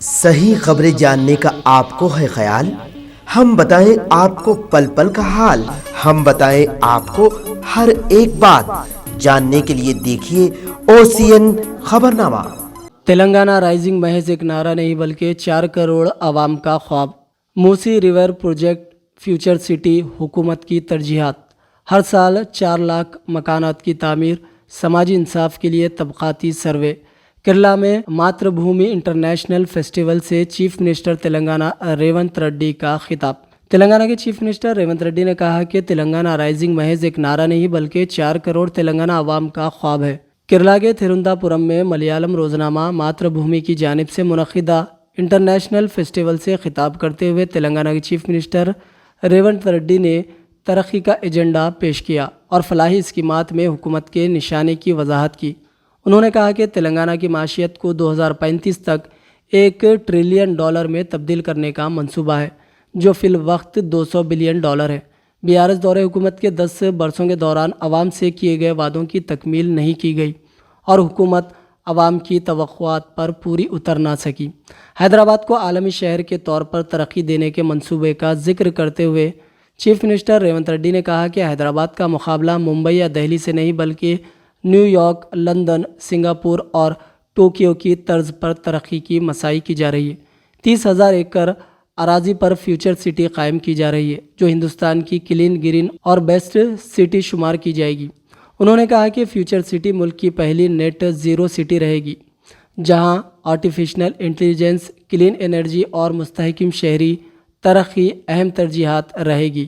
صحیح خبریں جاننے کا آپ کو ہے خیال؟ ہم بتائیں آپ کو پل پل کا حال، ہم بتائیں آپ کو ہر ایک بات، جاننے کے لیے دیکھیے OCN خبرنامہ۔ تلنگانہ رائزنگ محض ایک نعرہ نہیں بلکہ 4 کروڑ عوام کا خواب۔ موسی ریور پروجیکٹ، فیوچر سٹی، حکومت کی ترجیحات۔ ہر سال 4 لاکھ مکانات کی تعمیر، سماجی انصاف کے لیے طبقاتی سروے۔ کیرلا میں ماتر بھومی انٹرنیشنل فیسٹیول سے چیف منسٹر تلنگانہ ریونت ریڈی کا خطاب۔ تلنگانہ کے چیف منسٹر ریونت ریڈی نے کہا کہ تلنگانہ رائزنگ محض ایک نعرہ نہیں بلکہ 4 کروڑ تلنگانہ عوام کا خواب ہے۔ کیرلا کے تھیروندا پورم میں ملیالم روزنامہ ماتر بھومی کی جانب سے منعقدہ انٹرنیشنل فیسٹیول سے خطاب کرتے ہوئے تلنگانہ کے چیف منسٹر ریونت ریڈی نے ترقی کا ایجنڈا پیش کیا اور فلاحی اسکیمات میں حکومت کے نشانے کی وضاحت کی۔ انہوں نے کہا کہ تلنگانہ کی معیشت کو 2035 تک $1 ٹریلین میں تبدیل کرنے کا منصوبہ ہے، جو فی الوقت $200 بلین ہے۔ BRS دور حکومت کے 10 برسوں کے دوران عوام سے کیے گئے وعدوں کی تکمیل نہیں کی گئی اور حکومت عوام کی توقعات پر پوری اتر نہ سکی۔ حیدرآباد کو عالمی شہر کے طور پر ترقی دینے کے منصوبے کا ذکر کرتے ہوئے چیف منسٹر ریونت ریڈی نے کہا کہ حیدرآباد کا مقابلہ ممبئی یا دہلی سے نہیں بلکہ نیو یارک، لندن، سنگاپور اور ٹوکیو کی طرز پر ترقی کی مساعی کی جا رہی ہے۔ 30,000 ایکڑ اراضی پر فیوچر سٹی قائم کی جا رہی ہے، جو ہندوستان کی کلین، گرین اور بیسٹ سٹی شمار کی جائے گی۔ انہوں نے کہا کہ فیوچر سٹی ملک کی پہلی نیٹ زیرو سٹی رہے گی، جہاں آرٹیفیشل انٹیلیجنس، کلین انرجی اور مستحکم شہری ترقی اہم ترجیحات رہے گی۔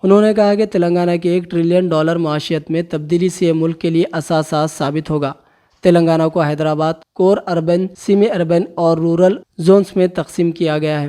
انہوں نے کہا کہ تلنگانہ کے $1 ٹریلین معیشت میں تبدیلی سے ملک کے لیے اساسا ثابت ہوگا۔ تلنگانہ کو حیدرآباد کور اربن، سیمی اربن اور رورل زونز میں تقسیم کیا گیا ہے۔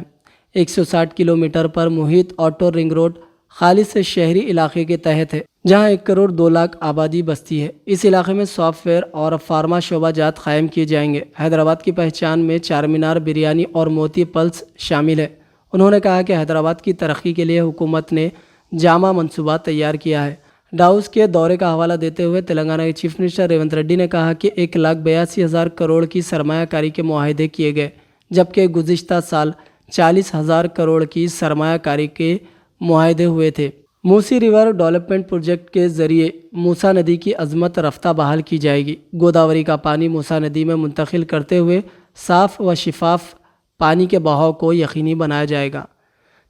160 کلومیٹر پر محیط آؤٹر رنگ روڈ خالص شہری علاقے کے تحت ہے، جہاں 1 کروڑ 2 لاکھ آبادی بستی ہے۔ اس علاقے میں سافٹ ویئر اور فارما شعبہ جات قائم کیے جائیں گے۔ حیدرآباد کی پہچان میں چار مینار، بریانی اور موتی پلس شامل ہے۔ انہوں نے کہا کہ حیدرآباد کی ترقی کے لیے حکومت نے جامع منصوبہ تیار کیا ہے۔ ڈاؤس کے دورے کا حوالہ دیتے ہوئے تلنگانہ کے چیف منسٹر ریونت ریڈی نے کہا کہ 1,82,000 کروڑ کی سرمایہ کاری کے معاہدے کیے گئے، جبکہ گزشتہ سال 40,000 کروڑ کی سرمایہ کاری کے معاہدے ہوئے تھے۔ موسی ریور ڈیولپمنٹ پروجیکٹ کے ذریعے موسا ندی کی عظمت رفتہ بحال کی جائے گی۔ گوداوری کا پانی موسا ندی میں منتقل کرتے ہوئے صاف و شفاف پانی کے بہاؤ کو یقینی بنایا جائے گا۔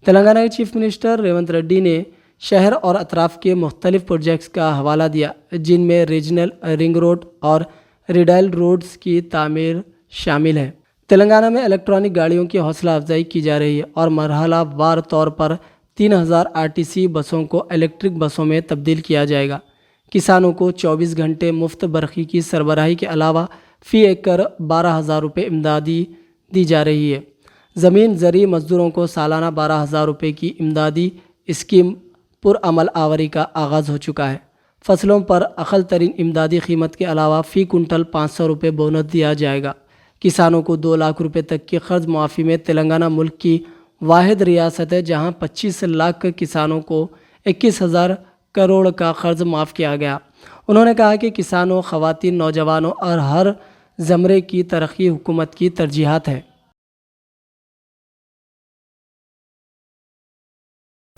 تلنگانہ کے چیف منسٹر ریونت ریڈی نے شہر اور اطراف کے مختلف پروجیکٹس کا حوالہ دیا، جن میں ریجنل رنگ روڈ اور ریڈائل روڈز کی تعمیر شامل ہے۔ تلنگانہ میں الیکٹرانک گاڑیوں کی حوصلہ افزائی کی جا رہی ہے اور مرحلہ وار طور پر 3,000 RTC بسوں کو الیکٹرک بسوں میں تبدیل کیا جائے گا۔ کسانوں کو 24 گھنٹے مفت برقی کی سربراہی کے علاوہ فی ایکڑ 12,000 روپے امدادی دی جا رہی ہے۔ زمین زرعی مزدوروں کو سالانہ 12,000 روپے کی امدادی اسکیم پر عمل آوری کا آغاز ہو چکا ہے۔ فصلوں پر اقل ترین امدادی قیمت کے علاوہ فی کنٹل 500 روپے بونس دیا جائے گا۔ کسانوں کو 2 لاکھ روپے تک کی قرض معافی میں تلنگانہ ملک کی واحد ریاست ہے جہاں 25 لاکھ کسانوں کو 21,000 کروڑ کا قرض معاف کیا گیا۔ انہوں نے کہا کہ کسانوں، خواتین، نوجوانوں اور ہر زمرے کی ترقی حکومت کی ترجیحات ہے۔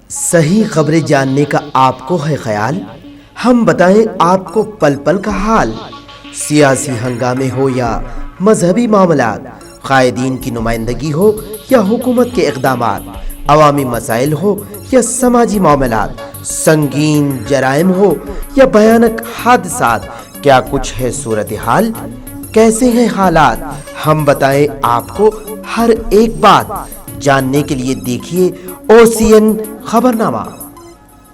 صحیح خبریں جاننے کا آپ کو ہے خیال؟ ہم بتائیں آپ کو پل پل کا حال، سیاسی ہنگامے ہو یا مذہبی معاملات، قائدین کی نمائندگی ہو یا حکومت کے اقدامات، عوامی مسائل ہو یا سماجی معاملات، سنگین جرائم ہو یا بھیانک حادثات، کیا کچھ ہے صورتحال؟ کیسے ہیں حالات؟ ہم بتائیں آپ کو ہر ایک بات، جاننے کے لیے دیکھیے OCN خبرنامہ۔